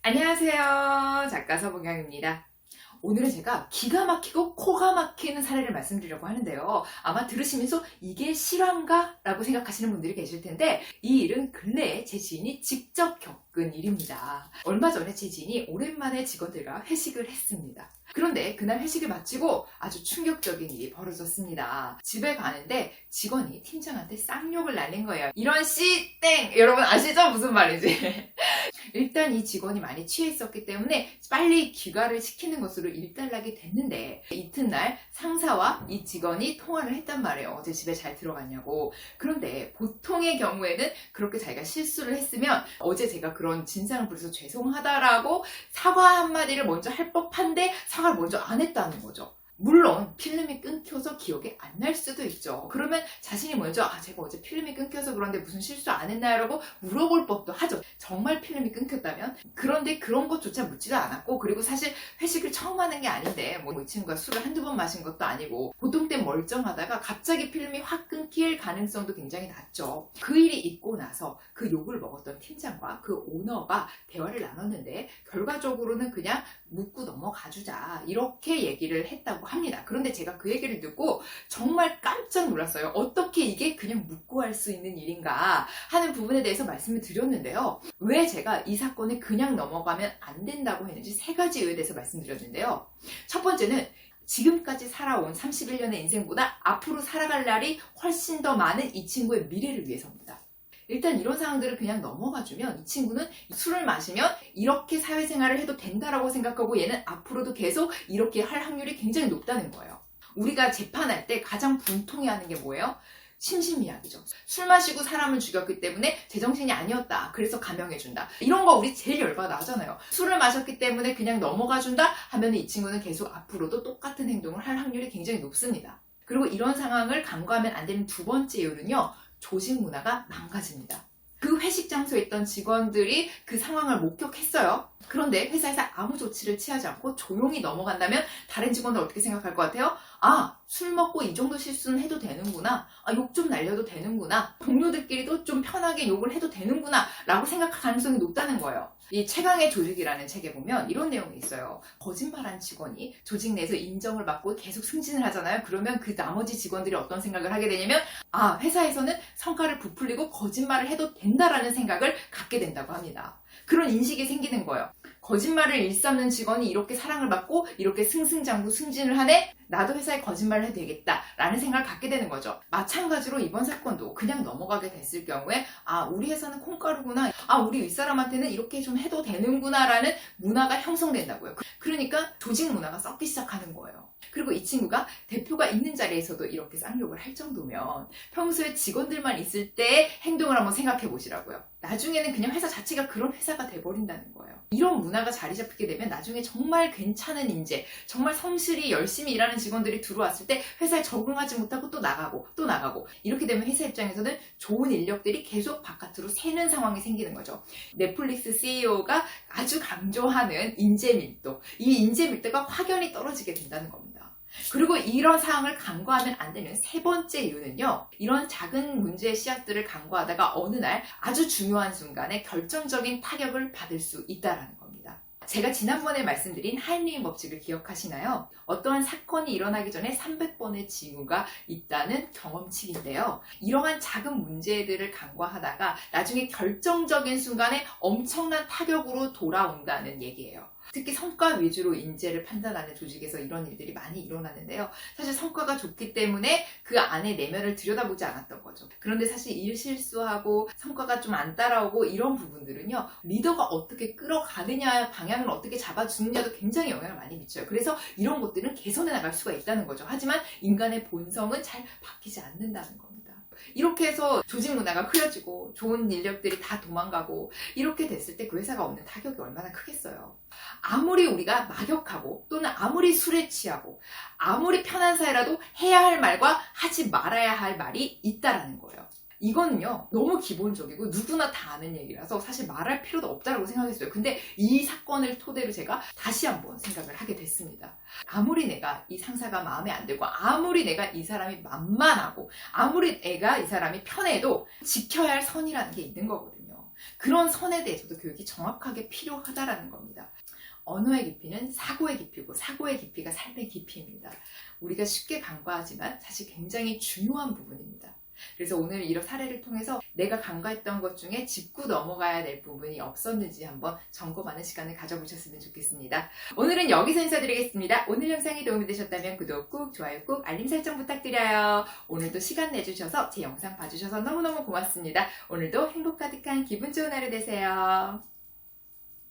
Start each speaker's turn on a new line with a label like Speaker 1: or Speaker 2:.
Speaker 1: 안녕하세요. 작가 서봉영입니다. 오늘은 제가 기가 막히고 코가 막히는 사례를 말씀드리려고 하는데요. 아마 들으시면서 이게 실화인가? 라고 생각하시는 분들이 계실 텐데 이 일은 근래에 제 지인이 직접 겪은 일입니다. 얼마 전에 제 지인이 오랜만에 직원들과 회식을 했습니다. 그런데 그날 회식을 마치고 아주 충격적인 일이 벌어졌습니다. 집에 가는데 직원이 팀장한테 쌍욕을 날린 거예요. 이런 씨 땡! 여러분 아시죠? 무슨 말인지. 일단 이 직원이 많이 취해 있었기 때문에 빨리 귀가를 시키는 것으로 일단락이 됐는데 이튿날 상사와 이 직원이 통화를 했단 말이에요. 어제 집에 잘 들어갔냐고. 그런데 보통의 경우에는 그렇게 자기가 실수를 했으면 어제 제가 그런 진상을 부려서 죄송하다라고 사과 한마디를 먼저 할 법한데 사과를 먼저 안 했다는 거죠. 물론 필름이 끊겨서 기억이 안 날 수도 있죠. 그러면 자신이 먼저 제가 어제 필름이 끊겨서 그런데 무슨 실수 안 했나요? 라고 물어볼 법도 하죠. 정말 필름이 끊겼다면. 그런데 그런 것조차 묻지도 않았고, 그리고 사실 회식을 처음 하는 게 아닌데 이 친구가 술을 한두 번 마신 것도 아니고 보통 때 멀쩡하다가 갑자기 필름이 확 끊길 가능성도 굉장히 낮죠. 그 일이 있고 나서 그 욕을 먹었던 팀장과 그 오너가 대화를 나눴는데 결과적으로는 그냥 묻고 넘어가주자 이렇게 얘기를 했다고 합니다. 그런데 제가 그 얘기를 듣고 정말 깜짝 놀랐어요. 어떻게 이게 그냥 묻고 할 수 있는 일인가 하는 부분에 대해서 말씀을 드렸는데요. 왜 제가 이 사건에 그냥 넘어가면 안 된다고 했는지 세 가지 이유에 대해서 말씀드렸는데요. 첫 번째는 지금까지 살아온 31년의 인생보다 앞으로 살아갈 날이 훨씬 더 많은 이 친구의 미래를 위해서입니다. 일단 이런 상황들을 그냥 넘어가주면 이 친구는 술을 마시면 이렇게 사회생활을 해도 된다라고 생각하고 얘는 앞으로도 계속 이렇게 할 확률이 굉장히 높다는 거예요. 우리가 재판할 때 가장 분통해하는 게 뭐예요? 심신미약이죠. 술 마시고 사람을 죽였기 때문에 제정신이 아니었다. 그래서 감형해준다. 이런 거 우리 제일 열받아 하잖아요. 술을 마셨기 때문에 그냥 넘어가준다 하면 이 친구는 계속 앞으로도 똑같은 행동을 할 확률이 굉장히 높습니다. 그리고 이런 상황을 간과하면 안 되는 두 번째 이유는요. 조직 문화가 망가집니다. 그 회식 장소에 있던 직원들이 그 상황을 목격했어요. 그런데 회사에서 아무 조치를 취하지 않고 조용히 넘어간다면 다른 직원들 어떻게 생각할 것 같아요? 술 먹고 이 정도 실수는 해도 되는구나. 욕 좀 날려도 되는구나. 동료들끼리도 좀 편하게 욕을 해도 되는구나. 라고 생각할 가능성이 높다는 거예요. 이 최강의 조직이라는 책에 보면 이런 내용이 있어요. 거짓말한 직원이 조직 내에서 인정을 받고 계속 승진을 하잖아요. 그러면 그 나머지 직원들이 어떤 생각을 하게 되냐면 회사에서는 성과를 부풀리고 거짓말을 해도 된다라는 생각을 갖게 된다고 합니다. 그런 인식이 생기는 거예요. 거짓말을 일삼는 직원이 이렇게 사랑을 받고 이렇게 승승장구 승진을 하네? 나도 회사에 거짓말을 해도 되겠다라는 생각을 갖게 되는 거죠. 마찬가지로 이번 사건도 그냥 넘어가게 됐을 경우에 우리 회사는 콩가루구나. 우리 윗사람한테는 이렇게 좀 해도 되는구나라는 문화가 형성된다고요. 그러니까 조직 문화가 썩기 시작하는 거예요. 그리고 이 친구가 대표가 있는 자리에서도 이렇게 쌍욕을 할 정도면 평소에 직원들만 있을 때 행동을 한번 생각해 보시라고요. 나중에는 그냥 회사 자체가 그런 회사가 돼버린다는 거예요. 이런 문화가 자리 잡히게 되면 나중에 정말 괜찮은 인재, 정말 성실히 열심히 일하는 직원들이 들어왔을 때 회사에 적응하지 못하고 또 나가고 이렇게 되면 회사 입장에서는 좋은 인력들이 계속 바깥으로 새는 상황이 생기는 거죠. 넷플릭스 CEO가 아주 강조하는 인재 밀도, 이 인재 밀도가 확연히 떨어지게 된다는 겁니다. 그리고 이런 상황을 간과하면 안 되는 세 번째 이유는요. 이런 작은 문제의 씨앗들을 간과하다가 어느 날 아주 중요한 순간에 결정적인 타격을 받을 수 있다는 겁니다. 제가 지난번에 말씀드린 하임리히 법칙을 기억하시나요? 어떠한 사건이 일어나기 전에 300번의 징후가 있다는 경험칙인데요. 이러한 작은 문제들을 간과하다가 나중에 결정적인 순간에 엄청난 타격으로 돌아온다는 얘기예요. 특히 성과 위주로 인재를 판단하는 조직에서 이런 일들이 많이 일어나는데요. 사실 성과가 좋기 때문에 그 안에 내면을 들여다보지 않았던 거죠. 그런데 사실 일 실수하고 성과가 좀 안 따라오고 이런 부분들은요. 리더가 어떻게 끌어가느냐, 방향을 어떻게 잡아주느냐도 굉장히 영향을 많이 미쳐요. 그래서 이런 것들은 개선해 나갈 수가 있다는 거죠. 하지만 인간의 본성은 잘 바뀌지 않는다는 겁니다. 이렇게 해서 조직 문화가 흐려지고 좋은 인력들이 다 도망가고 이렇게 됐을 때 그 회사가 얻는 타격이 얼마나 크겠어요. 아무리 우리가 막역하고 또는 아무리 술에 취하고 아무리 편한 사이라도 해야 할 말과 하지 말아야 할 말이 있다라는 거예요. 이거는요 너무 기본적이고 누구나 다 아는 얘기라서 사실 말할 필요도 없다고 생각했어요. 근데 이 사건을 토대로 제가 다시 한번 생각을 하게 됐습니다. 아무리 내가 이 상사가 마음에 안 들고 아무리 내가 이 사람이 만만하고 아무리 내가 이 사람이 편해도 지켜야 할 선이라는 게 있는 거거든요. 그런 선에 대해서도 교육이 정확하게 필요하다라는 겁니다. 언어의 깊이는 사고의 깊이고 사고의 깊이가 삶의 깊이입니다. 우리가 쉽게 간과하지만 사실 굉장히 중요한 부분입니다. 그래서 오늘 이런 사례를 통해서 내가 간과했던 것 중에 짚고 넘어가야 될 부분이 없었는지 한번 점검하는 시간을 가져보셨으면 좋겠습니다. 오늘은 여기서 인사드리겠습니다. 오늘 영상이 도움이 되셨다면 구독 꾹, 좋아요 꾹, 알림 설정 부탁드려요. 오늘도 시간 내주셔서 제 영상 봐주셔서 너무너무 고맙습니다. 오늘도 행복 가득한 기분 좋은 하루 되세요.